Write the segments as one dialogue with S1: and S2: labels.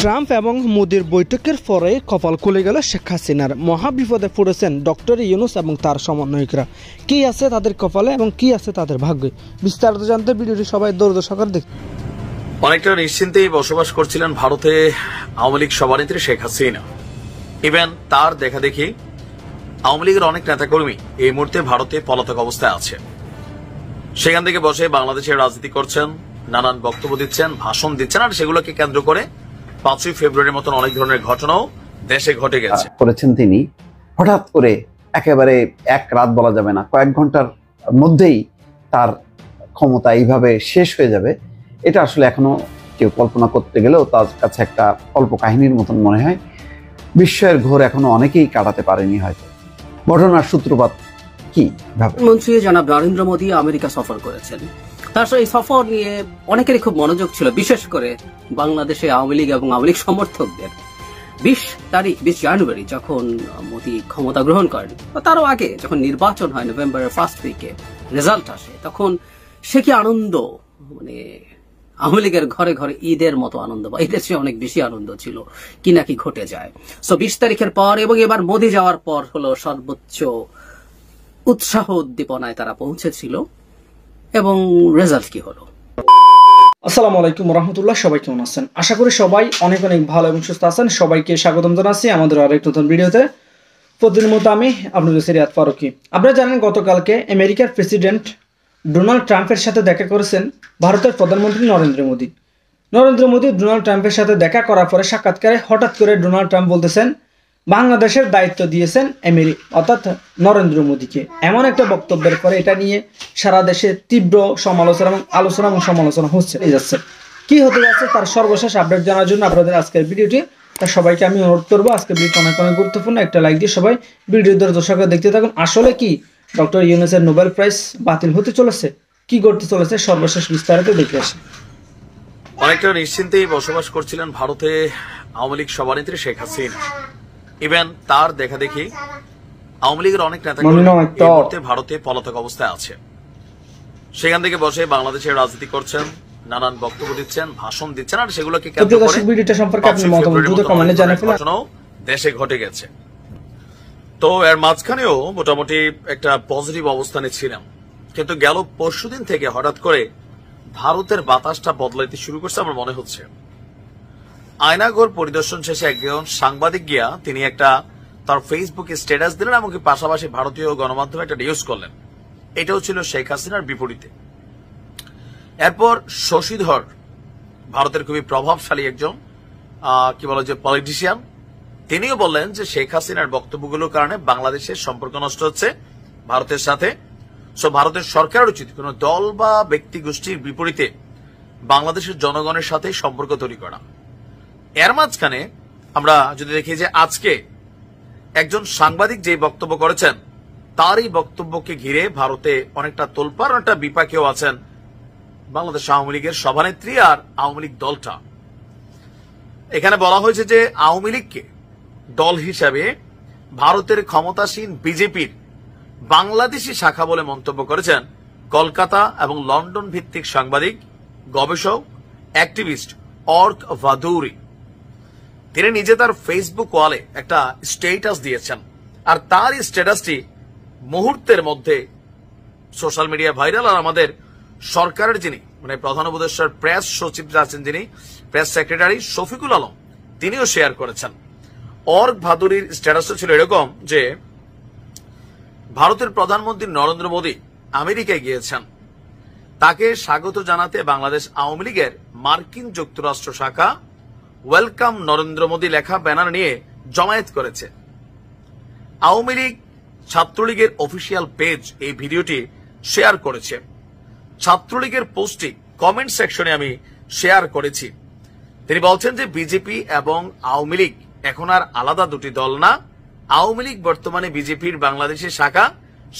S1: Trump এবং মোদির বৈঠকের পরে কপাল খুলে গেল শেখ হাসিনার। মহাবিপদে পড়েছেন ডক্টর ইউনূস এবং তার সমন্বয়করা। কি আছে তাদের কপালে এবং কি আছে তাদের ভাগ্যে, বিস্তারিত জানতে ভিডিওটি সবাই ধৈর্য সহকারে দেখুন।
S2: অনেকটা নিশ্চিন্তেই বসবাস করছিলেন ভারতে আওয়ামী লীগ সভানেত্রী শেখ হাসিনা। ইভেন তার দেখা দেখি আওয়ামী লীগের অনেক নেতাকর্মী এই মুহূর্তে ভারতে পলাতক অবস্থায় আছে। সেখান থেকে বসে বাংলাদেশের রাজনীতি করছেন, নানান বক্তব্য দিচ্ছেন, ভাষণ দিচ্ছেন, আর সেগুলোকে কেন্দ্র করে 5ই ফেব্রুয়ারির মতন অনেক ধরনের ঘটনাও দেশে ঘটে গেছে।
S3: করেছেন তিনি হঠাৎ করে, একেবারে এক রাত বলা যাবে না, কয়েক ঘন্টার মধ্যেই তার ক্ষমতা এইভাবে শেষ হয়ে যাবে, এটা আসলে এখনো কেউ কল্পনা করতে গেলেও তার কাছে একটা অল্প কাহিনীর মতন মনে হয়। বিস্ময়ের ঘোর এখনো অনেকেই কাটাতে পারেনি হয়তো। ঘটনার সূত্রপাত কি ভাবে?
S4: মন্ত্রী জনাব নরেন্দ্র মোদী আমেরিকা সফর করেছেন। তার এই সফর নিয়ে অনেকেরই খুব মনোযোগ ছিল, বিশেষ করে বাংলাদেশে আওয়ামী লীগ এবং আওয়ামী লীগ সমর্থকদের। 20 জানুয়ারি যখন মোদী ক্ষমতা গ্রহণ করেন, তারও আগে যখন নির্বাচন হয় নভেম্বরের ফার্স্ট উইকে রেজাল্ট আসে, তখন সে কি আনন্দ, মানে আওয়ামী লীগের ঘরে ঘরে ঈদের মতো আনন্দ বা ঈদের চেয়ে অনেক বেশি আনন্দ ছিল কি নাকি ঘটে যায়। 20 তারিখের পর এবং এবার মোদী যাওয়ার পর হলো সর্বোচ্চ উৎসাহ উদ্দীপনায় তারা পৌঁছেছিল। এবং রেজাল্ট কি হলো?
S1: আসসালামু আলাইকুম রহমতুল্লাহ, সবাই কেমন আছেন? আশা করি সবাই অনেক অনেক ভালো এবং সুস্থ আছেন। সবাইকে স্বাগতম জানাচ্ছি আমাদের আরেক নতুন ভিডিওতে। প্রতিদিনের মতো আমি আপনাদের সিরিয়াত ফারুকি। আপনারা জানেন গতকালকে আমেরিকার প্রেসিডেন্ট ডোনাল্ড ট্রাম্পের সাথে দেখা করেছেন ভারতের প্রধানমন্ত্রী নরেন্দ্র মোদী। ডোনাল্ড ট্রাম্পের সাথে দেখা করার পরে সাক্ষাৎকারে হঠাৎ করে ডোনাল্ড ট্রাম্প বলতেছেন বাংলাদেশের দায়িত্ব দিয়েছেন অর্থাৎ নরেন্দ্র মোদীকে। এমন একটা বক্তব্যের পরে এটা নিয়ে সারা দেশে তীব্র সমালোচনা এবং সমালোচনা হচ্ছে যাচ্ছে। কি হতে যাচ্ছে তার সর্বশেষ আপডেট জানার জন্য আপনাদের আজকের ভিডিওটি, তার সবাইকে আমি অনুরোধ করবো আজকের ভিডিওটি অনেক অনেক গুরুত্বপূর্ণ, একটা লাইক দিয়ে সবাই ভিডিও দর্শক দেখতে থাকুন। আসলে কি ডক্টর ইউনূসের নোবেল প্রাইজ বাতিল হতে চলেছে, কি করতে চলেছে, সর্বশেষ বিস্তারিত দেখে আসে।
S2: অনেকটা নিশ্চিন্তেই বসবাস করছিলেন ভারতে আওয়ামী লীগ সভানেত্রী শেখ হাসিনা। ইভেন তার দেখা দেখি আওয়ামী লীগের অনেক নেতাকর্মী ভারতে পলাতক অবস্থায় আছে। সেখান থেকে বসে বাংলাদেশের রাজনীতি করছেন, নানান বক্তব্য দিচ্ছেন, ভাষণ দিচ্ছেন, আর সেগুলোকে কেন্দ্র করে ঘটনাও দেশে ঘটে গেছে। তো এর মাঝখানেও মোটামুটি একটা পজিটিভ অবস্থানে ছিলাম, কিন্তু গেল পরশুদিন থেকে হঠাৎ করে ভারতের বাতাসটা বদলাইতে শুরু করছে আমার মনে হচ্ছে। আয়নাঘর পরিদর্শন শেষে একজন সাংবাদিক গিয়া তিনি একটা তার ফেসবুকে স্ট্যাটাস দিলেন, এমনকি পাশাপাশি ভারতীয় গণমাধ্যমে একটা নিউজ করলেন। এটাও ছিল শেখ হাসিনার বিপরীতে। এরপর শশীধর, ভারতের খুবই প্রভাবশালী একজন কি বলা যায় পলিটিশিয়ান, তিনিও বললেন যে শেখ হাসিনার বক্তব্যগুলোর কারণে বাংলাদেশের সম্পর্ক নষ্ট হচ্ছে ভারতের সাথে। ভারতের সরকারের উচিত কোন দল বা ব্যক্তি গোষ্ঠীর বিপরীতে বাংলাদেশের জনগণের সাথে সম্পর্ক তৈরি করা। এর মাঝখানে আমরা যদি দেখি যে আজকে একজন সাংবাদিক যে বক্তব্য করেছেন, তারই বক্তব্যকে ঘিরে ভারতে অনেকটা তোলপাড়, অনেকটা বিপাকেও আছেন বাংলাদেশ আওয়ামী লীগের সভানেত্রী আর আওয়ামী লীগ দলটা। এখানে বলা হয়েছে যে আওয়ামী লীগকে দল হিসাবে ভারতের ক্ষমতাসীন বিজেপির বাংলাদেশি শাখা বলে মন্তব্য করেছেন কলকাতা এবং লন্ডন ভিত্তিক সাংবাদিক, গবেষক, অ্যাক্টিভিস্ট অর্ক ভাদুরি। তিনি নিজে তার ফেসবুক ওয়ালে একটা স্ট্যাটাস দিয়েছেন, আর তার এই স্ট্যাটাসটি মুহূর্তের মধ্যে সোশ্যাল মিডিয়া ভাইরাল। আর আমাদের সরকারের যিনি মানে প্রধান উপদেষ্টার প্রেস সচিব আছেন, যিনি প্রেস সেক্রেটারি শফিকুল আলম, তিনিও শেয়ার করেছেন। অর্ক ভাদুরির স্ট্যাটাসটা ছিল এরকম যে ভারতের প্রধানমন্ত্রী নরেন্দ্র মোদী আমেরিকায় গিয়েছেন, তাকে স্বাগত জানাতে বাংলাদেশ আওয়ামী লীগের মার্কিন যুক্তরাষ্ট্র শাখা ওয়েলকাম নরেন্দ্র মোদী লেখা ব্যানার নিয়ে জমায়েত করেছে। আওয়ামী লীগ ছাত্রলীগের অফিসিয়াল পেজ এই ভিডিওটি শেয়ার করেছে। ছাত্রলীগের পোস্টটি কমেন্ট সেকশনে আমি শেয়ার করেছি। তিনি বলছেন যে বিজেপি এবং আওয়ামী লীগ এখন আর আলাদা দুটি দল না, আওয়ামী লীগ বর্তমানে বিজেপির বাংলাদেশের শাখা।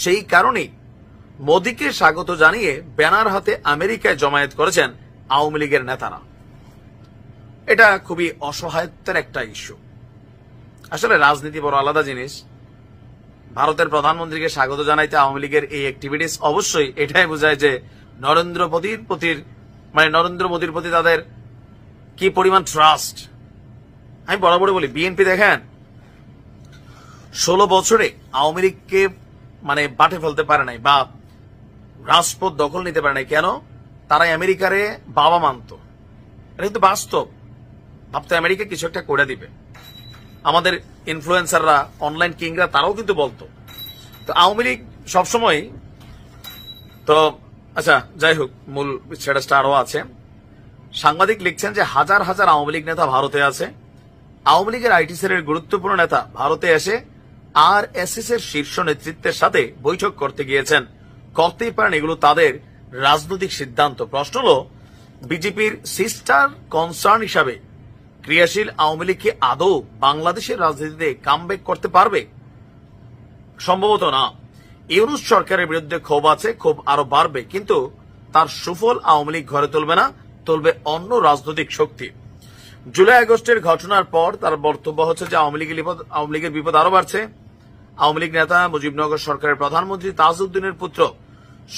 S2: সেই কারণেই মোদীকে স্বাগত জানিয়ে ব্যানার হাতে আমেরিকায় জমায়েত করেছেন আওয়ামী লীগের নেতারা। এটা খুবই অসহায়ত্বের একটা ইস্যু। আসলে রাজনীতি বড় আলাদা জিনিস। ভারতের প্রধানমন্ত্রীকে স্বাগত জানাইতে আওয়ামী লীগের এই অ্যাক্টিভিটিস অবশ্যই এটাই বোঝায় যে নরেন্দ্র মোদীর প্রতি তাদের কি পরিমাণ ট্রাস্ট, আমি বরাবরই বলি বিএনপি দেখেন 16 বছরে আওয়ামী লীগকে মানে বাটে ফেলতে পারে নাই বা রাজপথ দখল নিতে পারে নাই। কেন? তারা আমেরিকারে বাবা মানত। এটা কিন্তু বাস্তব। ভাবতো আমেরিকা কিছু একটা করে দিবে। আমাদের ইনফ্লুয়েন্সাররা, অনলাইন কিংরা তারাও কিন্তু বলতো। তো আওয়ামী লীগ সবসময় তো আচ্ছা যাই হোক, মূল স্ট্যাটাসটা আরো আছে। সাংবাদিক লিখছেন যে হাজার হাজার আওয়ামী লীগ নেতা ভারতে আছে। আওয়ামী লীগের আইটি সেলের গুরুত্বপূর্ণ নেতা ভারতে এসে আরএসএস এর শীর্ষ নেতৃত্বের সাথে বৈঠক করতে গিয়েছেন। করতেই পারেন, এগুলো তাদের রাজনৈতিক সিদ্ধান্ত। প্রশ্ন হল, বিজেপির সিস্টার কনসার্ন হিসাবে ক্রিয়াশীল আওয়ামী লীগ কি আদৌ বাংলাদেশের রাজনীতিতে কামব্যাক করতে পারবে? সম্ভবত না। ইউনূস সরকারের বিরুদ্ধে ক্ষোভ আছে, ক্ষোভ আরো বাড়বে, কিন্তু তার সুফল আওয়ামী লীগ ঘরে তুলবে না, তুলবে অন্য রাজনৈতিক শক্তি। জুলাই আগস্টের ঘটনার পর তার বক্তব্য হচ্ছে যে আওয়ামী লীগের বিপদ আরো বাড়ছে। আওয়ামী লীগ নেতা মুজিবনগর সরকারের প্রধানমন্ত্রী তাজউদ্দিনের পুত্র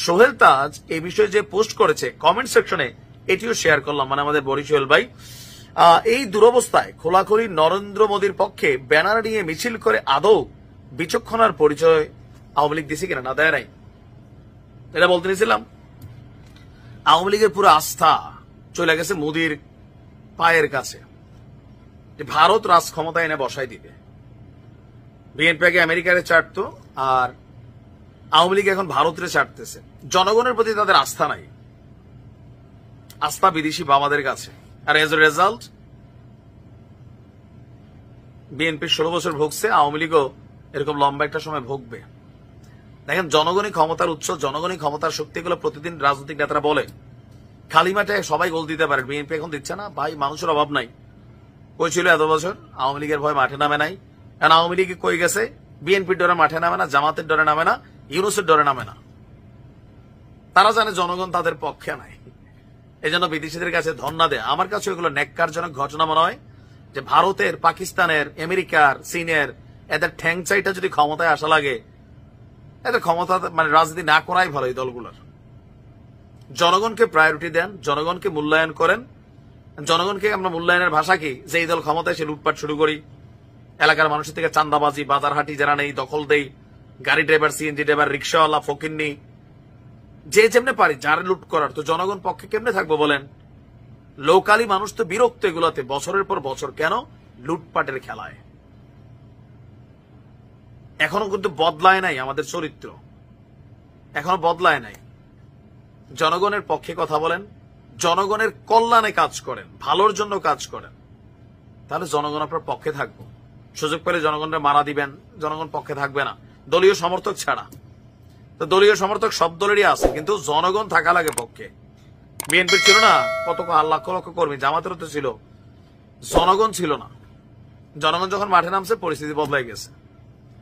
S2: সোহেল তাজ এই বিষয়ে যে পোস্ট করেছে কমেন্ট সেকশনে, এটিও শেয়ার করলাম, মানে আমাদের বরিশাল ভাই। এই দুরবস্থায় খোলাখুলি নরেন্দ্র মোদীর পক্ষে ব্যানার নিয়ে মিছিল করে আদৌ বিচক্ষণার পরিচয় আওয়ামী লীগ দিছে কিনা? না, দেয় নাই। এটা বলতে নিয়েছিলাম, আওয়ামী লীগের পুরো আস্থা চলে গেছে মোদীর পায়ের কাছে, যে ভারত রাজ ক্ষমতা এনে বসাই দিবে। বিএনপি আগে আমেরিকারে চাটতো, আর আওয়ামী লীগ এখন ভারতের চাটতেছে। জনগণের প্রতি তাদের আস্থা নাই, আস্থা বিদেশি বাবাদের কাছে। আর এজ এ রেজাল্ট বিএনপি 16 বছর ভুগছে, আওয়ামী লীগও এরকম লম্বা একটা সময় ভুগবে। দেখেন, জনগণই ক্ষমতার উৎস, জনগণই ক্ষমতার শক্তি। এগুলো প্রতিদিন রাজনৈতিক নেতারা বলে। খালি মাঠে সবাই গোল দিতে পারে, বিএনপি এখন দিচ্ছে না। ভাই, মানুষের অভাব নাই। কই ছিল এত বছর? আওয়ামী লীগের ভয় মাঠে নামে নাই। কারণ আওয়ামী লীগ কই গেছে? বিএনপির ডরে মাঠে নামে না, জামাতের ডরে নামে না, ইউনূসের ডরে নামে না। তারা জানে জনগণ তাদের পক্ষে নাই, এই জন্য বিদেশিদের কাছে ধর্ণা দেয়। আমার কাছে এগুলো ন্যাক্কারজনক ঘটনা মনে হয়, যে ভারতের, পাকিস্তানের, আমেরিকার, চীনের এদের ঠ্যাংচাইটা যদি ক্ষমতায় আসা লাগে, এদের ক্ষমতা মানে রাজনীতি না করাই ভালো এই দলগুলোর। জনগণকে প্রায়োরিটি দেন, জনগণকে মূল্যায়ন করেন। জনগণকে আমরা মূল্যায়নের ভাষা কি? যে এই দল ক্ষমতায় সে লুটপাট শুরু করি, এলাকার মানুষের থেকে চান্দাবাজি, বাজারহাটি যারা নেই দখল দেই, গাড়ি ড্রাইভার, সিএনজি ড্রাইভার, রিক্সাওয়ালা, ফকিন্নি, যে যেমনে পারি যারা লুট করার। তো জনগণ পক্ষে কেমনে থাকবো বলেন? লোকালি মানুষ তো বিরক্ত এগুলাতে, বছরের পর বছর কেন লুটপাটের খেলায়। এখনো কিন্তু বদলায় নাই আমাদের চরিত্র, এখনো বদলায় নাই। জনগণের পক্ষে কথা বলেন, জনগণের কল্যাণে কাজ করেন, ভালোর জন্য কাজ করেন, তাহলে জনগণ আপনার পক্ষে থাকবো। সুযোগ পেলে জনগণের মারা দিবেন, জনগণ পক্ষে থাকবে না, দলীয় সমর্থক ছাড়া। তো দলীয় সমর্থক সব দলেরই আছে, কিন্তু জনগণ থাকা লাগে পক্ষে। বিএনপির ছিল না কত লক্ষ লক্ষ কর্মী, জামাতেরও তো ছিল, জনগণ ছিল না। জনগণ যখন মাঠে নামছে পরিস্থিতি বদলাই গেছে।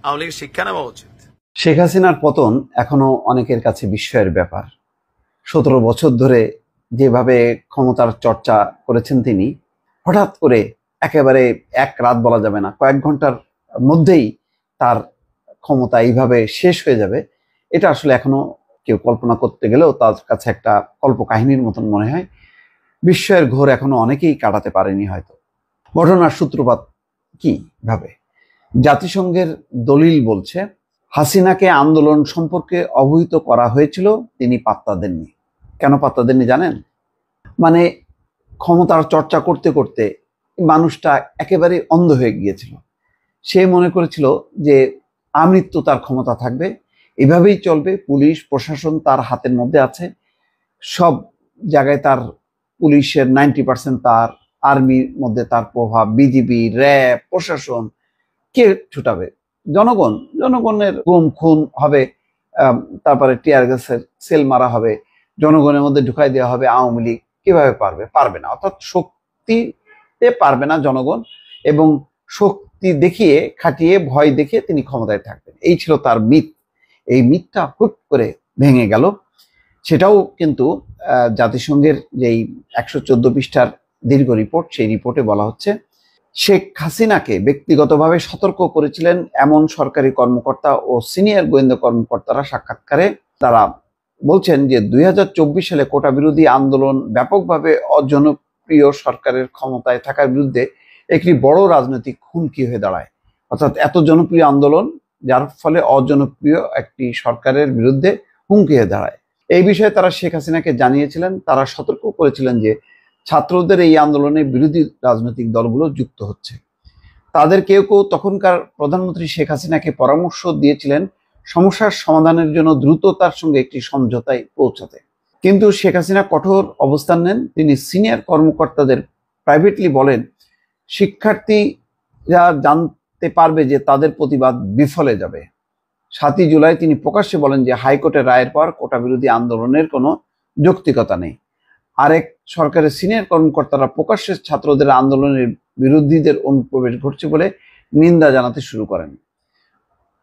S2: আওয়ামী লীগের শিক্ষা নেওয়া উচিত।
S3: শেখ হাসিনার পতন এখনো অনেকের কাছে বিস্ময়ের ব্যাপার। 17 বছর ধরে যেভাবে ক্ষমতার চর্চা করেছেন তিনি, হঠাৎ করে একেবারে এক রাত বলা যাবে না, কয়েক ঘন্টার মধ্যেই তার ক্ষমতা এইভাবে শেষ হয়ে যাবে, এটা আসলে এখনো কেউ কল্পনা করতে গেলেও তার কাছে একটা কল্পকাহিনীর মতন মনে হয়। বিস্ময়ের ঘোর এখনো অনেকেই কাটাতে পারেনি হয়তো। ঘটনার সূত্রপাত কিভাবে? জাতিসংঘের দলিল বলছে, হাসিনাকে আন্দোলন সম্পর্কে অবহিত করা হয়েছিল, তিনি পাত্তা দেননি। কেন পাত্তা দেননি জানেন? মানে ক্ষমতার চর্চা করতে করতে মানুষটা একেবারে অন্ধ হয়ে গিয়েছিল। সে মনে করেছিল যে আমৃত্যু তার ক্ষমতা থাকবে, এভাবেই চলবে, পুলিশ প্রশাসন তার হাতের মধ্যে আছে, সব জায়গায় তার পুলিশের 90% তার, আর্মির মধ্যে তার প্রভাব, বিজিবি, র্যাব, প্রশাসন, কে ছুটাবে? জনগণ। জনগণের গুম খুন হবে, তারপরে টিয়ার গ্যাসের সেল মারা হবে, জনগণের মধ্যে ঢুকাই দেওয়া হবে। আওয়ামী লীগ কিভাবে পারবে? পারবে না। অর্থাৎ শক্তিতে পারবে না জনগণ, এবং শক্তি দেখিয়ে, খাটিয়ে, ভয় দেখিয়ে তিনি ক্ষমতায় থাকবেন, এই ছিল তার মিথ। এই মিথটা হুট করে ভেঙে গেল। সেটাও কিন্তু জাতিসংঘের যেই 114 পৃষ্ঠার দীর্ঘ রিপোর্ট, সেই রিপোর্টে বলা হচ্ছে, শেখ হাসিনাকে ব্যক্তিগতভাবে সতর্ক করেছিলেন এমন সরকারি কর্মকর্তা ও সিনিয়র গোয়েন্দা কর্মকর্তারা। সাক্ষাৎকারে তারা বলছেন যে 2024 সালে কোটা বিরোধী আন্দোলন ব্যাপকভাবে অজনপ্রিয় সরকারের ক্ষমতায় থাকার বিরুদ্ধে একটি বড় রাজনৈতিক হুমকি হয়ে দাঁড়ায়। অর্থাৎ এত জনপ্রিয় আন্দোলন যার ফলে অজনপ্রিয় একটি সরকারের বিরুদ্ধে হুমকি হয়ে দাঁড়ায়। এই বিষয়ে তারা শেখ হাসিনাকে জানিয়েছিলেন। তারা সতর্ক করেছিলেন যে ছাত্রদের এই আন্দোলনে বিরোধী রাজনৈতিক দলগুলো যুক্ত হচ্ছে। তাদের কেউ কেউ তখনকার প্রধানমন্ত্রী শেখ হাসিনাকে পরামর্শ দিয়েছিলেন সমস্যার সমাধানের জন্য দ্রুততার সঙ্গে একটি সমঝোতায় পৌঁছাতে। কিন্তু শেখ হাসিনা কঠোর অবস্থান নেন। তিনি সিনিয়র কর্মকর্তাদের প্রাইভেটলি বলেন, শিক্ষার্থীরা জানতে পারবে যে তাদের প্রতিবাদ বিফলে যাবে। 7ই জুলাই তিনি প্রকাশ্যে বলেন যে হাইকোর্টের রায়ের পর কোটা বিরোধী আন্দোলনের কোনো যৌক্তিকতা নেই। আরেক সরকারের সিনিয়র কর্মকর্তারা প্রকাশ্যে ছাত্রদের আন্দোলনের বিরোধীদের অনুপ্রবেশ ঘটছে বলে নিন্দা জানাতে শুরু করেন।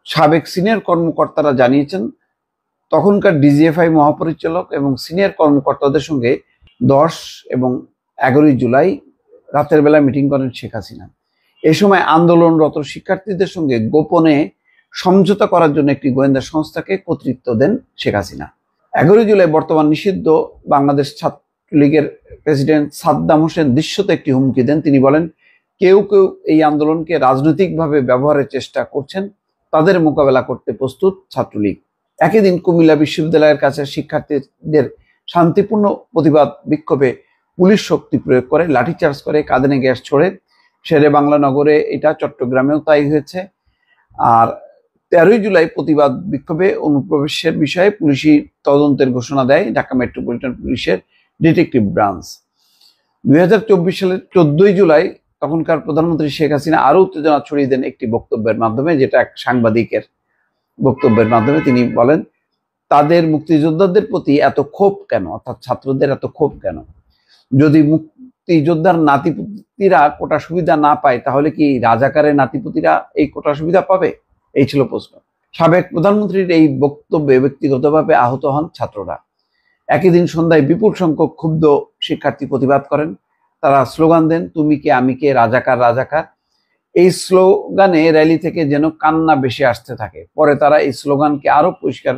S3: সাবেক সিনিয়র কর্মকর্তারা জানিয়েছেন তখনকার ডিজিএফআই মহাপরিচালক এবং সিনিয়র কর্মকর্তাদের সঙ্গে 10 এবং 11ই জুলাই রাতের বেলা মিটিং করেন শেখ হাসিনা। এ সময় আন্দোলনরত শিক্ষার্থীদের সঙ্গে গোপনে সমঝোতা করার জন্য একটি গোয়েন্দা সংস্থাকে কর্তৃত্ব দেন শেখ হাসিনা। 11ই জুলাই বর্তমান নিষিদ্ধ বাংলাদেশ ছাত্রলীগের প্রেসিডেন্ট সাদ্দাম হোসেন দৃশ্যত একটি হুমকি দেন। তিনি বলেন, কেউ কেউ এই আন্দোলনকে রাজনৈতিকভাবে ব্যবহারের চেষ্টা করছেন, তাদের মোকাবেলা করতে প্রস্তুত ছাত্রলীগ। একই দিন কুমিল্লা বিশ্ববিদ্যালয়ের কাছে শিক্ষার্থীদের শান্তিপূর্ণ প্রতিবাদ বিক্ষোভে পুলিশ শক্তি প্রয়োগ করে, লাঠিচার্জ করে, কাঁদানে গ্যাস ছোড়ে। শেরে বাংলা নগরে এটা, চট্টগ্রামেও তাই হয়েছে। আর 13ই জুলাই প্রতিবাদ বিক্ষোভে অনুপ্রবেশের বিষয়ে পুলিশি তদন্তের ঘোষণা দেয় ঢাকা মেট্রোপলিটন পুলিশের ডিটেকটিভ ব্রাঞ্চ। 2024 সালের 14ই জুলাই তখনকার প্রধানমন্ত্রী শেখ হাসিনা আরো উত্তেজনা ছড়িয়ে দেন একটি বক্তব্যের মাধ্যমে, যেটা এক সাংবাদিকের বক্তব্যের মাধ্যমে। তিনি বলেন, তাদের মুক্তিযোদ্ধাদের প্রতি এত ক্ষোভ কেন, অর্থাৎ ছাত্রদের এত ক্ষোভ কেন? যদি মুক্তিযোদ্ধার নাতিপুতিরা কোটা সুবিধা না পায়, তাহলে কি রাজাকারের নাতিপুতিরা এই কোটা সুবিধা পাবে? এই ছিল প্রশ্ন। সাবেক প্রধানমন্ত্রীর এই বক্তব্যে ব্যক্তিগতভাবে আহত হন ছাত্ররা। একই দিন সন্ধ্যায় বিপুল সংখ্যক ক্ষুব্ধ শিক্ষার্থী প্রতিবাদ করেন। তারা স্লোগান দেন, তুমি কে আমি কে, রাজাকার রাজাকার। এই স্লোগানে র্যালি থেকে যেন কান্না ভেসে আসতে থাকে। পরে তারা এই স্লোগানকে আরো পরিষ্কার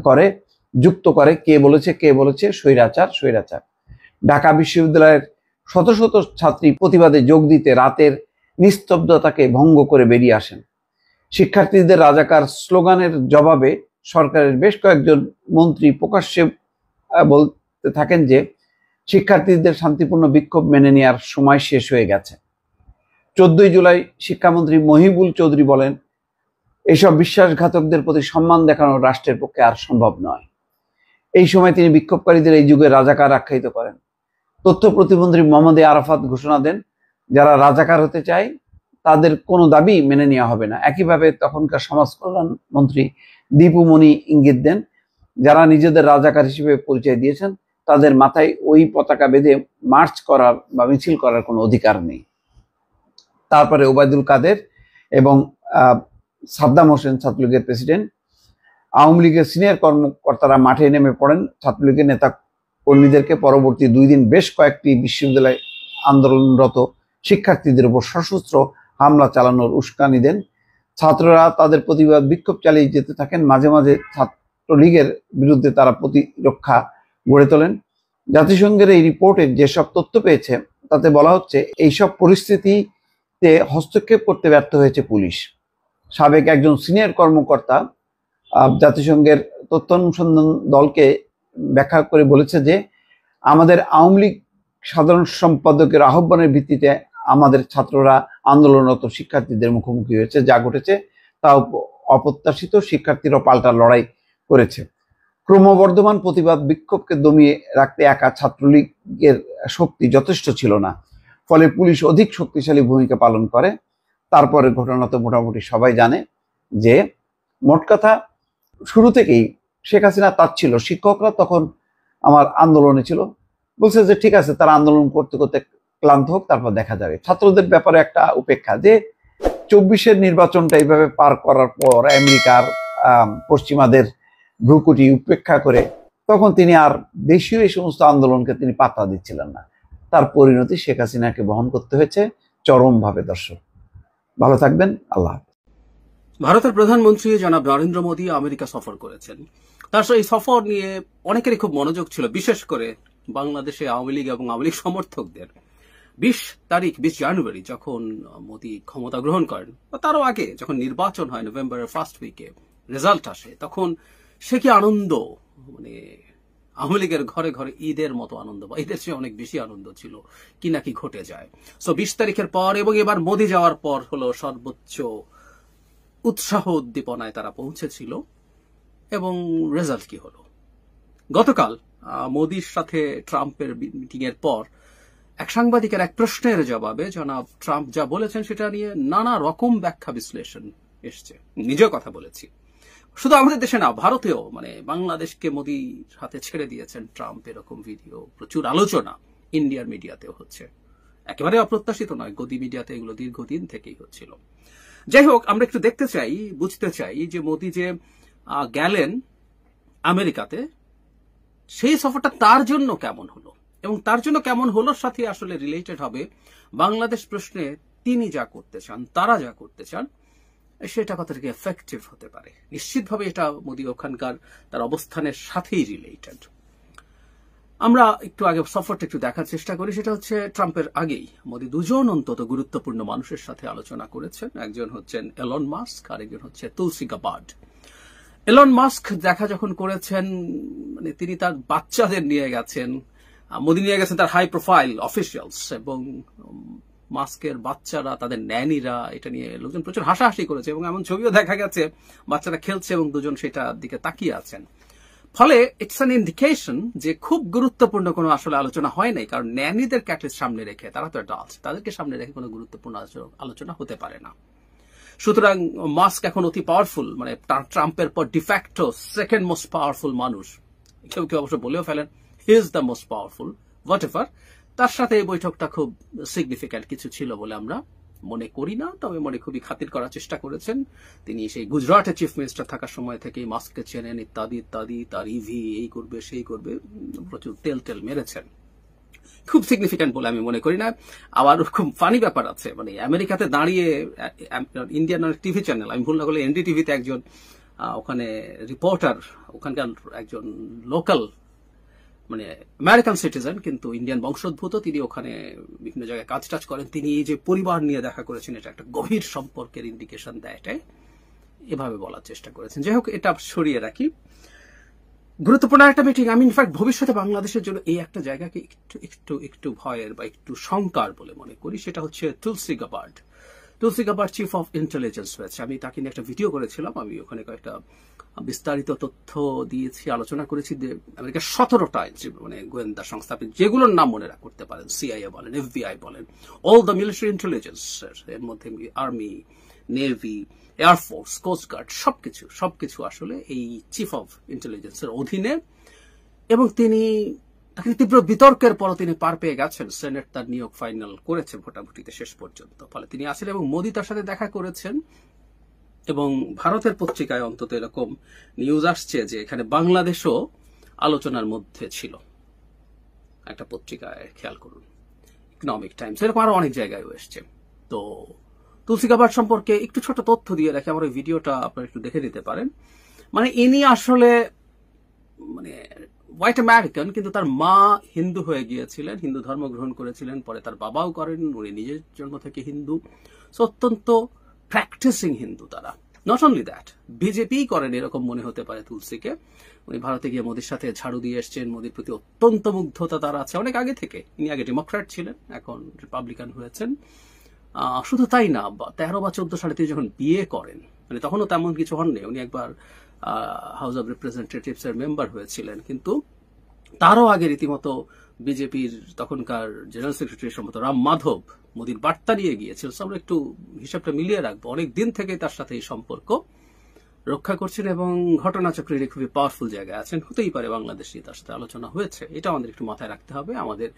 S3: করে, যুক্ত করে, কে বলেছে স্বৈরাচার স্বৈরাচার। ঢাকা বিশ্ববিদ্যালয়ের শত শত ছাত্রী প্রতিবাদে যোগ দিতে রাতের নিস্তব্ধতাকে ভঙ্গ করে বেরিয়ে আসেন। শিক্ষার্থীদের রাজাকার স্লোগানের জবাবে সরকারের বেশ কয়েকজন মন্ত্রী প্রকাশ্যে বলতে থাকেন যে শিক্ষার্থীদের শান্তিপূর্ণ বিক্ষোভ মেনে নেওয়ার সময় শেষ হয়ে গেছে। 14ই জুলাই শিক্ষামন্ত্রী মহিবুল চৌধুরী বলেন, এইসব বিশ্বাসঘাতকদের প্রতি সম্মান দেখানো রাষ্ট্রের পক্ষে আর সম্ভব নয়। এই সময় তিনি বিক্ষোভকারীদের এই যুগে রাজাকার আখ্যায়িত করেন। তথ্য প্রতিমন্ত্রী মোহাম্মদ আরাফাত ঘোষণা দেন, যারা রাজাকার হতে চায় তাদের কোনো দাবি মেনে নেওয়া হবে না। একইভাবে তখনকার সমাজ কল্যাণ মন্ত্রী দীপু মনি ইঙ্গিত দেন, যারা নিজেদের রাজাকার হিসেবে পরিচয় দিয়েছেন তাদের মাথায় ওই পতাকা বেঁধে মার্চ করার বা মিছিল করার কোনো অধিকার নেই। তারপরে ওবায়দুল কাদের এবং সাদ্দাম হোসেন, ছাত্রলীগের প্রেসিডেন্ট, আওয়ামী লীগের সিনিয়র কর্মকর্তারা মাঠে নেমে পড়েন ছাত্রলীগের নেতা কর্মীদেরকে পরবর্তী 2 দিন বেশ কয়েকটি বিশ্ববিদ্যালয় আন্দোলনরত শিক্ষার্থীদের উপর সশস্ত্র হামলা চালানোর উস্কানি দেন। ছাত্ররা তাদের প্রতিবাদ বিক্ষোভ চালিয়ে যেতে থাকেন। মাঝে মাঝে ছাত্রলীগের বিরুদ্ধে তারা প্রতিরক্ষা গড়ে তোলেন। জাতিসংঘের এই রিপোর্টে যেসব তথ্য পেয়েছে তাতে বলা হচ্ছে, এইসব পরিস্থিতিতে হস্তক্ষেপ করতে ব্যর্থ হয়েছে পুলিশ। সাবেক একজন সিনিয়র কর্মকর্তা জাতিসংঘের তথ্য অনুসন্ধান দলকে ব্যাখ্যা করে বলেছে যে, আমাদের আওয়ামী লীগ সাধারণ সম্পাদকের আহ্বানের ভিত্তিতে আমাদের ছাত্ররা আন্দোলনরত শিক্ষার্থীদের মুখোমুখি হয়েছে। যা ঘটেছে তা অপ্রত্যাশিত। শিক্ষার্থীরা পাল্টা লড়াই করেছে। ক্রমবর্ধমান প্রতিবাদ বিক্ষোভকে দমিয়ে রাখতে একা ছাত্রলীগের শক্তি যথেষ্ট ছিল না, ফলে পুলিশ অধিক শক্তিশালী ভূমিকা পালন করে। তারপরে ঘটনা তো মোটামুটি সবাই জানে যে, মোট কথা শুরু থেকেই শেখ হাসিনা তার ছিল। শিক্ষকরা তখন আমার আন্দোলনে ছিল, বলছে যে ঠিক আছে, তারা আন্দোলন করতে করতে ক্লান্ত হোক, তারপর দেখা যাবে। ছাত্রদের ব্যাপারে একটা উপেক্ষা, যে 24-এর নির্বাচনটা এইভাবে পার করার পর আমেরিকার পশ্চিমাদের ভ্রুকুটি উপেক্ষা করে তখন তিনি আর দেশীয় এই সমস্ত আন্দোলনকে তিনি পাত্তা দিচ্ছিলেন না। তার পরিণতি শেখ হাসিনাকে বহন করতে হয়েছে চরমভাবে। দর্শক ভালো থাকবেন, আল্লাহ হাফেজ।
S4: ভারতের প্রধানমন্ত্রী জনাব নরেন্দ্র মোদী আমেরিকা সফর করেছেন। তার এই সফর নিয়ে অনেকেরই খুব মনোযোগ ছিল, বিশেষ করে বাংলাদেশে আওয়ামী লীগ এবং আওয়ামী লীগ সমর্থকদের। 20 জানুয়ারি যখন মোদী ক্ষমতা গ্রহণ করেন, বা তারও আগে যখন নির্বাচন হয় নভেম্বরের ফার্স্ট উইকে রেজাল্ট আসে, তখন সে কি আনন্দ, মানে আওয়ামী লীগের ঘরে ঘরে ঈদের মতো আনন্দ, বা ঈদের চেয়ে অনেক বেশি আনন্দ ছিল কি নাকি ঘটে যায়। সো 20 তারিখের পর এবং এবার মোদী যাওয়ার পর হলো সর্বোচ্চ উৎসাহ উদ্দীপনায় তারা পৌঁছেছিল। এবং রেজাল্ট কি হলো? গতকাল মোদির সাথে ট্রাম্পের মিটিং এর পর এক সাংবাদিকের এক প্রশ্নের জবাবে জনাব ট্রাম্প যা বলেছেন সেটা নিয়ে নানা রকম ব্যাখ্যা বিশ্লেষণ এসছে। নিজেও কথা বলেছি, শুধু আমাদের দেশে না, ভারতেও, মানে বাংলাদেশকে মোদির হাতে ছেড়ে দিয়েছেন ট্রাম্প, এরকম ভিডিও, প্রচুর আলোচনা ইন্ডিয়ার মিডিয়াতেও হচ্ছে। একেবারে অপ্রত্যাশিত নয়, গদি মিডিয়াতে এগুলো দীর্ঘদিন থেকেই হচ্ছিল। যাই হোক, আমরা একটু দেখতে চাই, বুঝতে চাই যে মোদি যে গেলেন আমেরিকাতে, সেই সফরটা তার জন্য কেমন হলো, এবং তার জন্য কেমন হলোর সাথে আসলে রিলেটেড হবে বাংলাদেশ প্রশ্নে তিনি যা করতে চান, তারা যা করতে চান, সেটা কতটুকু এফেক্টিভ হতে পারে। নিশ্চিতভাবে এটা মোদি ওখানকার তার অবস্থানের সাথেই রিলেটেড। আমরা একটু আগে সফরটা একটু দেখার চেষ্টা করি। সেটা হচ্ছে ট্রাম্পের আগেই মোদি দুজন অন্তত গুরুত্বপূর্ণ মানুষের সাথে আলোচনা করেছেন। একজন হচ্ছেন এলন মাস্ক, আর একজন হচ্ছে তুলসী গাবার্ড। এলন মাস্ক দেখা যখন করেছেন, মানে তিনি তার বাচ্চাদের নিয়ে গেছেন, মোদি নিয়ে গেছেন তার হাই প্রোফাইল অফিসিয়ালস, এবং মাস্কের বাচ্চারা, তাদের ন্যানিরা, এটা নিয়ে লোকজন প্রচুর হাসাহাসি করেছে, এবং এমন ছবিও দেখা গেছে বাচ্চারা খেলছে এবং দুজন সেটার দিকে তাকিয়ে আছেন। ফলে ইটস অ্যান ইন্ডিকেশন যে খুব গুরুত্বপূর্ণ কোনো আসলে আলোচনা হয় নাই, কারণ ন্যানিদের ক্যাটলিস্ট সামনে রেখে, তারা তো অ্যাডাল্ট, তাদেরকে সামনে রেখে কোনো গুরুত্বপূর্ণ আলোচনা হতে পারে না। সুতরাং মাস্ক এখন অতি পাওয়ারফুল, মানে ট্রাম্পের পর ডিফ্যাক্টো সেকেন্ড মোস্ট পাওয়ারফুল মানুষ। কেউ কেউ অবশ্য বলেও ফেলেন he is the most powerful, what ever. তার সাথে এই বৈঠকটা খুব সিগনিফিক্যান্ট কিছু ছিল বলে আমরা মনে করি না, তবে মনে খুবই খাতির করার চেষ্টা করেছেন। তিনি সেই গুজরাটের চিফ মিনিস্টার থাকার সময় থেকেই মাস্ককে চেনেন, ইত্যাদি ইত্যাদি, তার ইভি এই করবে সেই করবে, প্রচুর তেল মেরেছেন। খুব সিগনিফিক্যান্ট বলে আমি মনে করি না। আবার খুব ফানি ব্যাপার আছে, মানে আমেরিকাতে দাঁড়িয়ে ইন্ডিয়ান টিভি চ্যানেল, আমি ভুল না করলে এনডিটিভিতে একজন ওখানে রিপোর্টার, ওখানকার একজন লোকাল, মানে আমেরিকান সিটিজেন কিন্তু ইন্ডিয়ান বংশোদ্ভূত, তিনি ওখানে বিভিন্ন জায়গায় কাজ টাজ করেন, তিনি এই যে পরিবার নিয়ে দেখা করেছেন, এটা একটা গভীর সম্পর্কের ইন্ডিকেশন দেয়, এটাই এভাবে বলার চেষ্টা করেছেন। যাই হোক, এটা সরিয়ে রাখি। গুরুত্বপূর্ণ একটা মিটিং। আমি ইনফ্যাক্ট ভবিষ্যতে বাংলাদেশের জন্য এই একটা জায়গাকে একটু একটু একটু ভয়ের বা একটু শঙ্কার বলে মনে করি। সেটা হচ্ছে Tulsi Gabbard. Tulsi Gabbard chief of intelligence হয়েছে। আমি তাকে নিয়ে একটা ভিডিও করেছিলাম, আমি ওখানে কয়েকটা বিস্তারিত তথ্য দিয়েছি, আলোচনা করেছি। আমেরিকার 17টা মানে গোয়েন্দা সংস্থা, যেগুলোর নাম মনে করতে পারেন, সিআইএ বলেন, এফবিআই বলেন, অল দ্য মিলিটারি ইন্টেলিজেন্স, এর মধ্যে আর্মি, নেভি, এয়ারফোর্স, কোস্টগার্ড, সবকিছু আসলে এই চিফ অফ ইন্টেলিজেন্সের অধীনে। এবং তিনি তীব্র বিতর্কের পর তিনি পার পেয়ে গেছেন, সেনেট তার নিয়োগ ফাইনাল করেছে ভোটাভুটিতে শেষ পর্যন্ত। ফলে তিনি আসেন এবং মোদি তার সাথে দেখা করেছেন। এবং ভারতের পত্রিকায় অন্তত এরকম নিউজ আসছে যে এখানে বাংলাদেশও আলোচনার মধ্যে ছিল। একটা পত্রিকায় খেয়াল করুন, ইকোনমিক টাইমস, এরকম আরো অনেক জায়গায় এসছে। তো তুলসী গাবার্ড সম্পর্কে একটু ছোট তথ্য দিয়ে রাখি, আমার ওই ভিডিওটা আপনারা একটু দেখে নিতে পারেন। মানে ইনি আসলে মানে হোয়াইট আমেরিকান, কিন্তু তার মা হিন্দু হয়ে গিয়েছিলেন, হিন্দু ধর্ম গ্রহণ করেছিলেন, পরে তার বাবাও করেন, উনি নিজের জন্ম থেকে হিন্দু, অত্যন্ত প্র্যাকটিসিং হিন্দু তারা। নট অনলি দ্যাট, বিজেপি করেন এরকম মনে হতে পারে তুলসীকে। উনি ভারতে গিয়ে মোদির সাথে ঝাড়ু দিয়ে এসছেন, মোদির প্রতি অত্যন্ত মুগ্ধতা তার আছে অনেক আগে থেকে। ইনি আগে ডেমোক্র্যাট ছিলেন, এখন রিপাবলিকান হয়েছেন। শুধু তাই না, 13 বা 14 সালে তিনি যখন বিয়ে করেন, মানে তখনও তেমন কিছু হননি, উনি একবার হাউস অব রিপ্রেজেন্টেটিভস এর মেম্বার হয়েছিলেন, কিন্তু তারও আগে রীতিমতো বিজেপির তখনকার জেনারেল সেক্রেটারি সম্ভবত রাম মাধব মোদির বার্তা নিয়ে গিয়েছিল। আমরা একটু হিসাবটা মিলিয়ে রাখবো। অনেক দিন থেকে তার সাথে এই সম্পর্ক রক্ষা করছেন এবং ঘটনাচক্রে খুবই পাওয়ারফুল জায়গায় আছেন। হতেই পারে বাংলাদেশে তার সাথে আলোচনা হয়েছে, এটা আমাদের একটু মাথায় রাখতে হবে আমাদের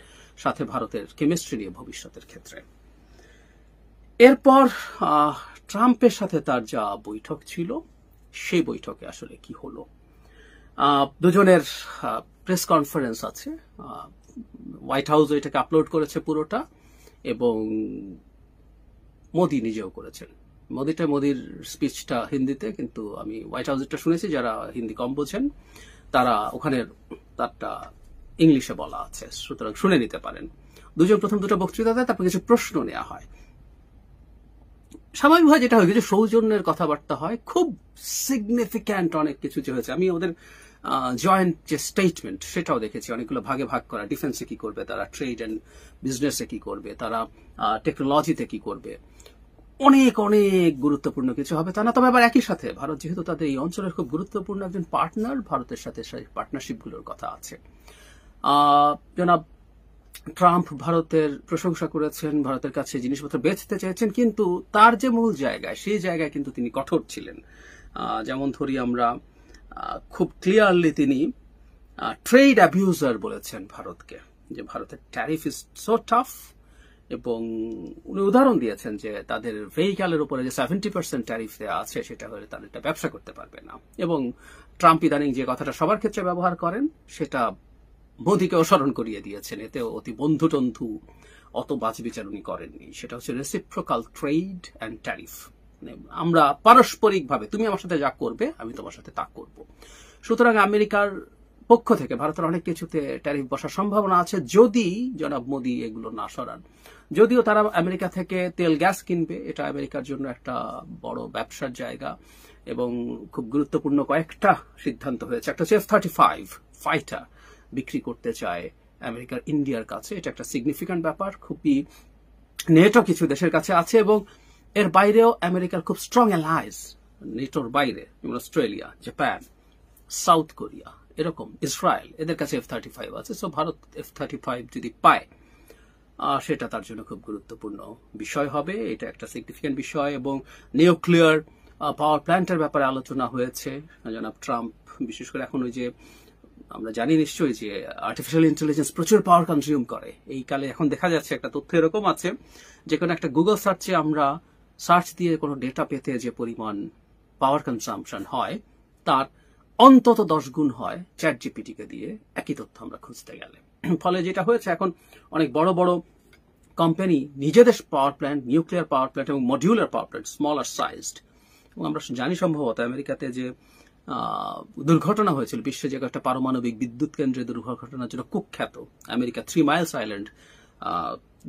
S4: সাথে ভারতের কেমিস্ট্রি নিয়ে ভবিষ্যতের ক্ষেত্রে। এরপর ট্রাম্পের সাথে তার যা বৈঠক ছিল, সেই বৈঠকে আসলে কি হলো। দুজনের প্রেস কনফারেন্স আছে, হোয়াইট হাউস এটাকে আপলোড করেছে পুরোটা, এবং মোদি নিজেও করেছেন। মোদির স্পিচটা হিন্দিতে, কিন্তু আমি হোয়াইট হাউসেরটা শুনেছি, যারা হিন্দি কম বোঝেন তারা ওখানে তারটা ইংলিশে বলা আছে, সুতরাং শুনে নিতে পারেন। দুজন প্রথম দুটো বক্তৃতা দেয়, তারপর কিছু প্রশ্ন নেওয়া হয়। স্বাভাবিকভাবে যেটা হয়, কিছু সৌজন্যের কথাবার্তা হয়, খুব সিগনিফিক্যান্ট অনেক কিছু যে হয়েছে। আমি ওদের জয়েন্ট যে স্টেটমেন্ট সেটাও দেখেছি, অনেকগুলো ভাগে ভাগ করা, ডিফেন্সে কি করবে তারা, ট্রেড অ্যান্ড বিজনেসে কি করবে তারা, টেকনোলজিতে কি করবে, অনেক অনেক গুরুত্বপূর্ণ কিছু হবে তা না। তবে আবার একই সাথে ভারত যেহেতু তাদের এই অঞ্চলের খুব গুরুত্বপূর্ণ একজন পার্টনার, ভারতের সাথে সেই পার্টনারশিপগুলোর কথা আছে। জনাব ট্রাম্প ভারতের প্রশংসা করেছেন, ভারতের কাছে জিনিসপত্র বেচতে চেয়েছেন, কিন্তু তার যে মূল জায়গায় সেই জায়গায় কিন্তু তিনি কঠোর ছিলেন। যেমন ধরি আমরা, খুব ক্লিয়ারলি তিনি ট্রেড অ্যাবিউজার বলেছেন ভারতকে, যে ভারতের ট্যারিফ ইজ সো টাফ, এবং উনি উদাহরণ দিয়েছেন যে তাদের ভেহিক্যালের উপরে যে 70% ট্যারিফ দেওয়া আছে সেটা হলে তাদের এটা ব্যবসা করতে পারবে না। এবং ট্রাম্প ইদানিং যে কথাটা সবার ক্ষেত্রে ব্যবহার করেন সেটা মোদীকেও স্মরণ করিয়ে দিয়েছেন, এতেও অতি বন্ধুটন্ধু অত বাছবিচার উনি করেননি। সেটা হচ্ছে রেসিপ্রোকাল ট্রেড অ্যান্ড ট্যারিফ, আমরা পারস্পরিকভাবে তুমি আমার সাথে যা করবে আমি তোমার সাথে তা করব। সুতরাং আমেরিকার পক্ষ থেকে ভারতের অনেক কিছুতে ট্যারিফ বসার সম্ভাবনা আছে যদি জনাব মোদী এগুলো না সরান। যদিও তারা আমেরিকা থেকে তেল গ্যাস কিনবে, এটা আমেরিকার জন্য একটা বড় ব্যবসার জায়গা এবং খুব গুরুত্বপূর্ণ কয়েকটা সিদ্ধান্ত হয়েছে। একটা হচ্ছে F-35 ফাইটার বিক্রি করতে চায় আমেরিকার ইন্ডিয়ার কাছে, এটা একটা সিগনিফিক্যান্ট ব্যাপার। খুবই নেটো কিছু দেশের কাছে আছে এবং এর বাইরেও আমেরিকার খুব স্ট্রং অ্যালাইজ নেটোর বাইরে, যেমন অস্ট্রেলিয়া, জাপান, সাউথ কোরিয়া, এরকম ইসরায়েল, এদের কাছে F-35 আছে। সো ভারত F-35 যদি পায় সেটা তার জন্য খুব গুরুত্বপূর্ণ বিষয় হবে, এটা একটা সিগনিফিক্যান্ট বিষয়। এবং নিউক্লিয়ার পাওয়ার প্ল্যান্টের ব্যাপারে আলোচনা হয়েছে। জনাব ট্রাম্প বিশেষ করে এখন ওই যে আমরা জানি নিশ্চয়ই যে আর্টিফিশিয়াল ইন্টেলিজেন্স প্রচুর পাওয়ার কনজিউম করে এই কালে। এখন দেখা যাচ্ছে একটা তথ্য এরকম আছে যে কোনো একটা গুগল সার্চে আমরা সার্চ দিয়ে কোনো ডেটা পেতে যে পরিমাণ পাওয়ার কনজাম্পশন হয় তার অন্তত 10 গুণ হয় চ্যাট জিপিটিকে দিয়ে একই তথ্য আমরা খুঁজতে গেলে। ফলে যেটা হয়েছে, এখন অনেক বড় বড় কোম্পানি নিজেদের power plant, nuclear power plant এবং modular power plant, smaller sized, এবং আমরা জানি সম্ভবত আমেরিকাতে যে দুর্ঘটনা হয়েছিল, বিশ্বে যে একটা পারমাণবিক বিদ্যুৎ কেন্দ্রের দুর্ঘটনার জন্য কুখ্যাত America 3 Miles island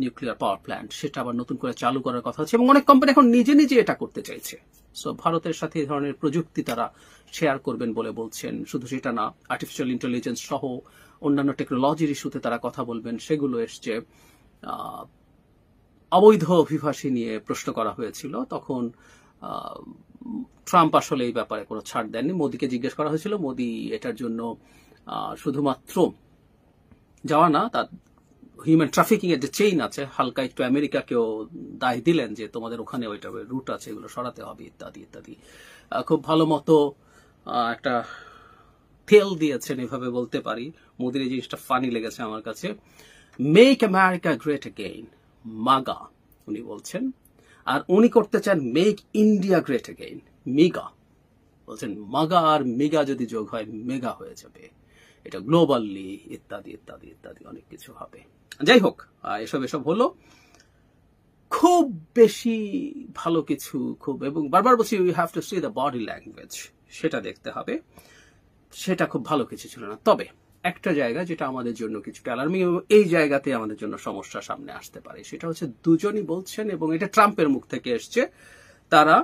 S4: nuclear power plant, সেটা আবার নতুন করে চালু করার কথা হচ্ছে এবং অনেক কোম্পানি এখন নিজে নিজে এটা করতে চাইছে। সো ভারতের সাথে এই ধরনের প্রযুক্তি তারা শেয়ার করবেন বলে বলছেন। শুধু সেটা না, আর্টিফিশিয়াল ইন্টেলিজেন্স সহ অন্যান্য টেকনোলজির ইস্যুতে তারা কথা বলবেন, সেগুলো এসছে। অবৈধ অভিবাসী নিয়ে প্রশ্ন করা হয়েছিল, তখন ট্রাম্প আসলে এই ব্যাপারে কোনো ছাড় দেননি। মোদীকে জিজ্ঞেস করা হয়েছিল, মোদী এটার জন্য শুধুমাত্র যাওয়া না, তার হিউম্যান ট্রাফিকিং এর যে চেইন আছে, হালকা একটু আমেরিকাকেও দায় দিলেন যে তোমাদের ওখানে ওইটা রুট আছে, এগুলো সরাতে হবে ইত্যাদি ইত্যাদি। খুব ভালো মতো একটা তেল দিয়েছেন এভাবে বলতে পারি। মোদির এই জিনিসটা ফানি লেগেছে আমার কাছে। মেক আমেরিকা গ্রেট অ্যাগেইন, মাগা উনি বলছেন, আর উনি করতে চান make India great again, MIGA. বলছেন মাগা আর মিগা যদি যোগ হয় মেগা হয়ে যাবে, এটা গ্লোবালি ইত্যাদি ইত্যাদি ইত্যাদি অনেক কিছু হবে। যাই হোক, এসব হলো খুব বেশি ভালো কিছু, খুব, এবং বারবার বলছি we have to C the body language, সেটা দেখতে হবে। সেটা খুব ভালো কিছু ছিল না। তবে একটা জায়গা যেটা আমাদের জন্য কিছুটা অ্যালার্মিং এবং এই জায়গাতে আমাদের জন্য সমস্যা সামনে আসতে পারে, সেটা হচ্ছে দুজনই বলছেন, এবং এটা ট্রাম্পের মুখ থেকে এসছে, তারা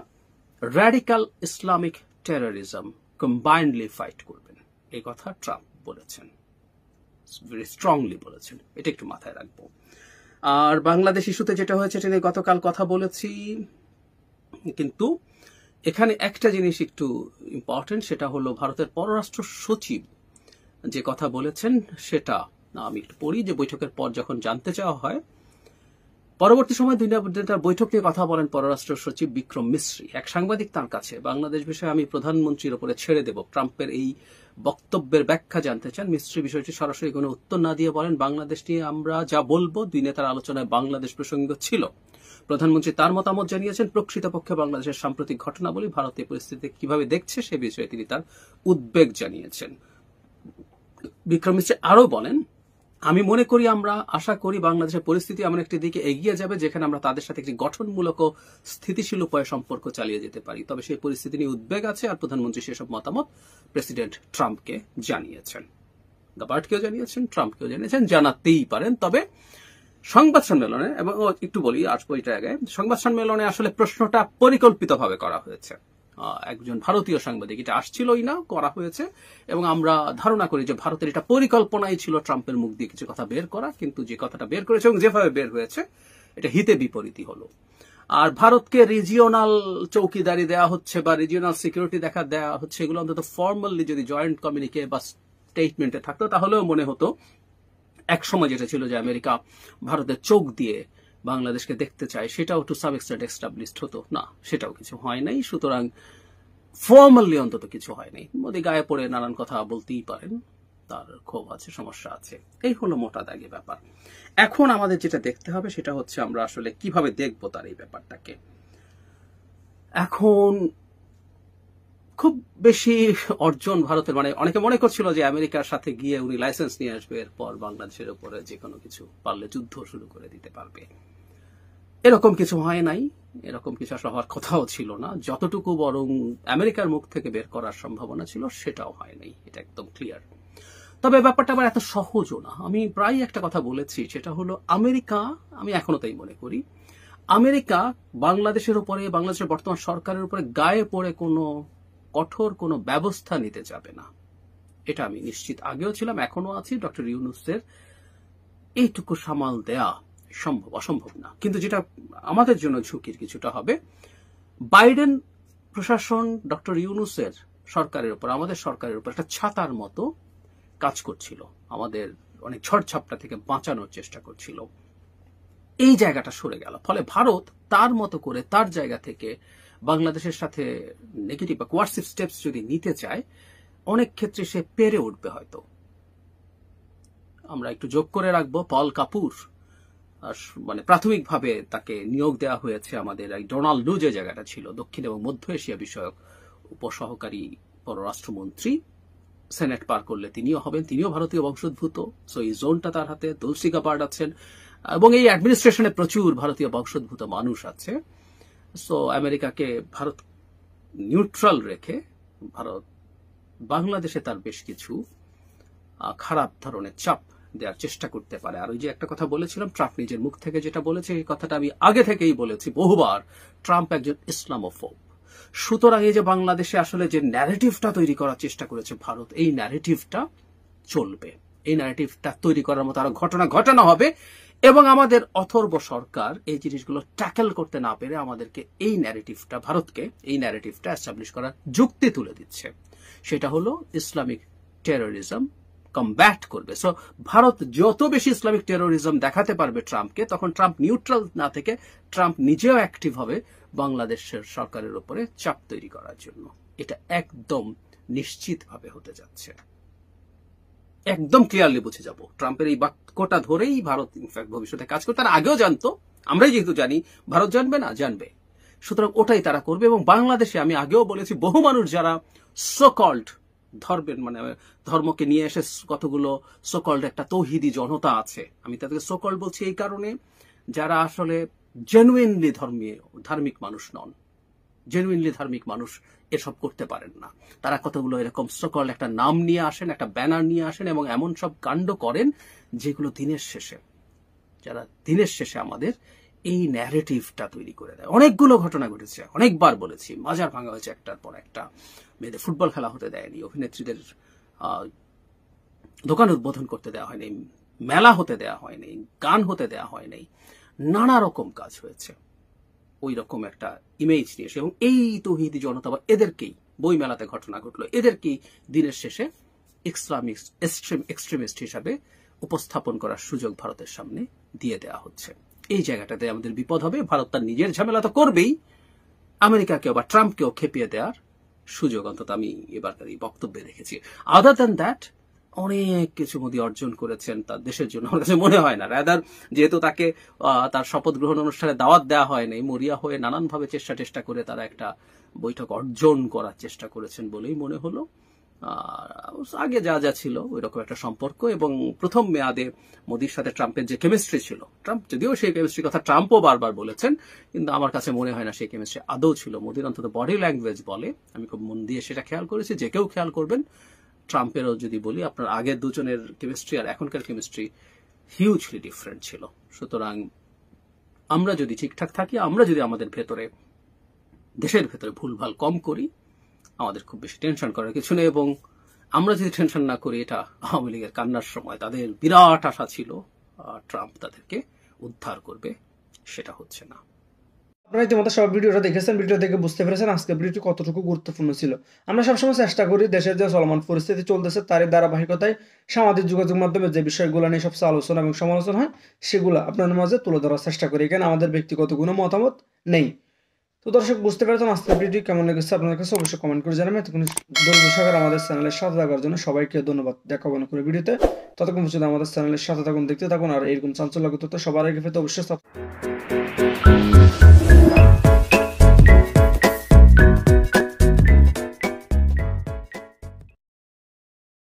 S4: radical Islamic terrorism combinedly fight করবেন। এই কথা ট্রাম্প বলেছেন, ভেরি স্ট্রংলি বলেছেন, এটা একটু মাথায় রাখবো। আর বাংলাদেশ ইস্যুতে যেটা হয়েছে এটা নিয়ে গতকাল কথা বলেছি, কিন্তু এখানে একটা জিনিস একটু ইম্পর্টেন্ট, সেটা হলো ভারতের পররাষ্ট্র সচিব যে কথা বলেছেন সেটা আমি একটু পড়ি। যে বৈঠকের পর যখন জানতে চাওয়া হয়, পরবর্তী সময় দুই নেতার বৈঠক নিয়ে কথা বলেন পররাষ্ট্র সচিব বিক্রম মিশ্রি। এক সাংবাদিক তার কাছে বাংলাদেশ বিষয়ে আমি প্রধানমন্ত্রীর উপরে ছেড়ে দেব, ট্রাম্পের এই বক্তব্যের ব্যাখ্যা জানতে চান। মিস্ত্রি বিষয়টি সরাসরি কোনো উত্তর না দিয়ে বলেন, বাংলাদেশ নিয়ে আমরা যা বলবো, দুই নেতার আলোচনায় বাংলাদেশ প্রসঙ্গ ছিল। প্রধানমন্ত্রী তার মতামত জানিয়েছেন, প্রকৃতপক্ষে বাংলাদেশের সাম্প্রতিক ঘটনাবলী ভারতীয় পরিস্থিতি কিভাবে দেখছে সে বিষয়ে তিনি তার উদ্বেগ জানিয়েছেন। বিক্রম মিশ্রি আরো বলেন, আমি মনে করি, আমরা আশা করি বাংলাদেশের পরিস্থিতি এমন একটি দিকে এগিয়ে যাবে যেখানে আমরা তাদের সাথে একটি গঠনমূলক ও স্থিতিশীল উপায়ে সম্পর্ক চালিয়ে যেতে পারি। তবে সেই পরিস্থিতি নিয়ে উদ্বেগ আছে, আর প্রধানমন্ত্রী সেসব মতামত প্রেসিডেন্ট ট্রাম্পকে জানিয়েছেন, গাবার্টকেও জানিয়েছেন, ট্রাম্পকেও জানিয়েছেন, জানাতেই পারেন। তবে সংবাদ সম্মেলনে, এবং একটু বলি আসবো এটা আগে, সংবাদ সম্মেলনে আসলে প্রশ্নটা পরিকল্পিতভাবে করা হয়েছে। একজন ভারতীয় সাংবাদিক, এটা আসছিলই না, করা হয়েছে, এবং আমরা ধারণা করি যে ভারতের এটা পরিকল্পনাই ছিল ট্রাম্পের মুখ দিয়ে কিছু কথা বের করা, কিন্তু যে কথাটা বের করেছে এবং যেভাবে বের হয়েছে এটা হিতে বিপরীতই হলো। আর ভারতকে রিজিওনাল চৌকিদারি দেওয়া হচ্ছে বা রিজিওনাল সিকিউরিটি দেওয়া হচ্ছে, এগুলো অন্তত ফর্মালি যদি জয়েন্ট কমিউনিকে বা স্টেটমেন্টে থাকতো তাহলেও মনে হতো এক সময় যেটা ছিল যে আমেরিকা ভারতের চোখ দিয়ে বাংলাদেশকে দেখতে চায়, সেটাও টু সাম এক্সটেন্ট এস্টাবলিশড হতো না, সেটাও কিছু হয় নাই। সুতরাং ফর্মালি অন্তত কিছু হয় নাই। মোদি গায়ে পড়ে নানান কথা বলতেই পারেন, তার ক্ষোভ আছে, সমস্যা আছে, এই হলো মোটা দাগে ব্যাপার। এখন আমাদের যেটা দেখতে হবে সেটা হচ্ছে আমরা আসলে কিভাবে দেখবো তার এই ব্যাপারটাকে। এখন খুব বেশি অর্জন ভারতের, মানে অনেকে মনে করছিল যে আমেরিকার সাথে গিয়ে উনি লাইসেন্স নিয়ে আসবে, এরপর বাংলাদেশের উপরে যে কোনো কিছু পারলে যুদ্ধ শুরু করে দিতে পারবে। এরকম কিছু হয় নাই, এরকম কিছু আসলে হওয়ার কথাও ছিল না। যতটুকু বরং আমেরিকার মুখ থেকে বের করার সম্ভাবনা ছিল সেটাও হয় নাই, এটা একদম ক্লিয়ার। তবে ব্যাপারটা আবার এত সহজও না। আমি প্রায় একটা কথা বলেছি, সেটা হলো আমেরিকা, আমি এখনো তাই মনে করি, আমেরিকা বাংলাদেশের উপরে, বাংলাদেশের বর্তমান সরকারের উপরে গায়ে পড়ে কোনো কঠোর কোনো ব্যবস্থা নিতে যাবে না, এটা আমি নিশ্চিত। আগেও ছিলাম, এখনো আছি। ডক্টর ইউনূসের এইটুকু সামাল দেয়া অসম্ভব না। কিন্তু যেটা আমাদের জন্য ঝুঁকির কিছুটা হবে, বাইডেন প্রশাসন ডক্টর ইউনূসের সরকারের উপর, আমাদের সরকারের উপর একটা ছাতার মতো কাজ করছিল, আমাদের অনেক ঝড়ঝাপটা থেকে বাঁচানোর চেষ্টা করছিল। এই জায়গাটা সরে গেল, ফলে ভারত তার মতো করে তার জায়গা থেকে বাংলাদেশের সাথে নেগেটিভ বা কোয়ার্সিভ স্টেপস যদি নিতে চায়, অনেক ক্ষেত্রে সে পেরে উঠবে হয়তো। আমরা একটু যোগ করে রাখবো, পল কাপুর, মানে প্রাথমিকভাবে তাকে নিয়োগ দেওয়া হয়েছে আমাদের এই ডোনাল্ড লু যে জায়গাটা ছিল, দক্ষিণ এবং মধ্য এশিয়া বিষয়ক উপসহকারী পররাষ্ট্রমন্ত্রী। সেনেট পার করলে তিনিও হবেন, তিনিও ভারতীয় বংশোদ্ভূত। সো এই জোনটা তার হাতে। তুলসী গাবার্ড আছেন, এবং এই অ্যাডমিনিস্ট্রেশনে প্রচুর ভারতীয় বংশোদ্ভূত মানুষ আছে। সো আমেরিকাকে ভারত নিউট্রাল রেখে ভারত বাংলাদেশে তার বেশ কিছু খারাপ ধরনের চাপ দেওয়ার চেষ্টা করতে পারে। আর ওই যে একটা কথা বলেছিলাম, ট্রাম্প নিজের মুখ থেকে যেটা বলেছে, এই কথাটা আমি আগে থেকেই বলেছি বহুবার, ট্রাম্প একজন ইসলামোফোব। সুতরাং এই যে বাংলাদেশে আসলে যে ন্যারেটিভটা তৈরি করার চেষ্টা করেছে ভারত, এই ন্যারেটিভটা চলবে, এই ন্যারেটিভটা তৈরি করার মতো আরো ঘটনা ঘটানো হবে, এবং আমাদের অথর্ব সরকার এই জিনিসগুলো ট্যাকেল করতে না পেরে আমাদেরকে এই ন্যারেটিভটা, ভারতকে এই ন্যারেটিভটা এস্টাবলিশ করার যুক্তি তুলে দিচ্ছে। সেটা হলো ইসলামিক টেরোরিজম কমব্যাট করবে। সো ভারত যত বেশি ইসলামিক টেরোরিজম দেখাতে পারবে ট্রাম্পকে, তখন ট্রাম্প নিউট্রাল না থেকে ট্রাম্প নিজেও অ্যাক্টিভ হবে বাংলাদেশের সরকারের উপরে চাপ তৈরি করার জন্য। এটা একদম নিশ্চিতভাবে হতে যাচ্ছে, একদম ক্লিয়ারলি বুঝে যাব। ট্রাম্পের এই বাক্যটা ধরেই ভারত ইনফ্যাক্ট ভবিষ্যতে কাজ করবে। তারা আগেও জানতো, আমরাই যেহেতু জানি, ভারত জানবে না, জানবে। সুতরাং ওটাই তারা করবে। এবং বাংলাদেশে আমি আগেও বলেছি, বহু মানুষ যারা সোকল্ড ধর্মের, মানে ধর্মকে নিয়ে এসে কতগুলো সোকল্ড একটা তৌহিদি জনতা আছে, আমি তাদেরকে সোকল্ড বলছি এই কারণে, যারা আসলে জেনুইনলি ধার্মিক মানুষ নন, জেনুইনলি ধার্মিক মানুষ এসব করতে পারেন না। তারা কতগুলো এরকম সকল একটা নাম নিয়ে আসেন, একটা ব্যানার নিয়ে আসেন, এবং এমন সব কাণ্ড করেন যেগুলো দিনের শেষে আমাদের এই ন্যারেটিভটা তৈরি করে দেয়। অনেকগুলো ঘটনা ঘটেছে, অনেকবার বলেছি, মাজার ভাঙা হয়েছে একটার পর একটা, মেয়েদের ফুটবল খেলা হতে দেয়নি, অভিনেত্রীদের দোকান উদ্বোধন করতে দেওয়া হয়নি, মেলা হতে দেওয়া হয়নি, গান হতে দেওয়া হয়নি, নানা রকম কাজ হয়েছে ওই রকম একটা ইমেজ নিয়ে এসে। এবং এই তৌহিদি জনতা বা এদেরকেই, বই মেলাতে ঘটনা ঘটলো, এদেরকেই দিনের শেষে এক্সট্রিমিস্ট হিসাবে উপস্থাপন করার সুযোগ ভারতের সামনে দিয়ে দেওয়া হচ্ছে। এই জায়গাটাতে আমাদের বিপদ হবে। ভারত তার নিজের ঝামেলা তো করবেই, আমেরিকাকেও বা ট্রাম্পকেও খেপিয়ে দেওয়ার সুযোগ অন্তত আমি এবার তার এই বক্তব্যে দেখেছি। আদার দ্যান দ্যাট অনেক কিছু মোদি অর্জন করেছেন তার দেশের জন্য, আমার কাছে মনে হয় না। রাদার যেহেতু তাকে তার শপথ গ্রহণ অনুষ্ঠানে দাওয়াত দেওয়া হয়নি, মরিয়া হয়ে নানানভাবে চেষ্টা করে তারা একটা বৈঠক অর্জন করার চেষ্টা করেছেন বলেই মনে হলো। আগে যা ছিল ওই রকম একটা সম্পর্ক, এবং প্রথম মেয়াদে মোদির সাথে ট্রাম্পের যে কেমিস্ট্রি ছিল, ট্রাম্প যদিও সেই কেমিস্ট্রির কথা ট্রাম্পও বারবার বলেছেন, কিন্তু আমার কাছে মনে হয় না সেই কেমিস্ট্রি আদৌ ছিল। মোদির অন্তত বডি ল্যাঙ্গুয়েজ বলে, আমি খুব মন দিয়ে সেটা খেয়াল করেছি, যে কেউ খেয়াল করবেন। ট্রাম্পেরও যদি বলি, আপনার আগের দুজনের কেমিস্ট্রি আর এখনকার কেমিস্ট্রি হিউজলি ডিফারেন্ট ছিল। সুতরাং আমরা যদি ঠিকঠাক থাকি, আমরা যদি আমাদের ভেতরে দেশের ভেতরে ভুলভাল কম করি, আমাদের খুব বেশি টেনশন করার কিছু নেই। এবং আমরা যদি টেনশন না করি, এটা আওয়ামী লীগের কান্নার সময় তাদের বিরাট আশা ছিল ট্রাম্প তাদেরকে উদ্ধার করবে, সেটা হচ্ছে না।
S1: আপনারা ইতিমধ্যে সব ভিডিওটা দেখেছেন, ভিডিও দেখে বুঝতে পেরেছেন আজকে ভিডিওটি কতটুকু গুরুত্বপূর্ণ ছিল। আমরা সবসময় চেষ্টা করি দেশের যে চলমান পরিস্থিতি চলতেছে তারই ধারাবাহিকতায় সামাজিক যোগাযোগ মাধ্যমে যে বিষয়গুলো নিয়ে সবচেয়ে আলোচনা এবং সমালোচনা হয় সেগুলো আপনাদের মাঝে তুলে ধরার চেষ্টা করি। এখানে আমাদের ব্যক্তিগত কোনো মতামত নেই। তো দর্শক বুঝতে পেরেছেন আজকের ভিডিও কেমন লেগেছে আপনাদের কাছে অবশ্যই কমেন্ট করে জানাবেন। এতক্ষণ ধৈর্য সহকারে আমাদের চ্যানেলের সাথে থাকার জন্য সবাইকে ধন্যবাদ। দেখাবো না করে ভিডিওতে, ততক্ষণ পর্যন্ত আমাদের চ্যানেলের সাথে থাকুন, দেখতে থাকুন। আর এরকম চাঞ্চল্যকর তথ্য সবার আগে পেতে অবশ্যই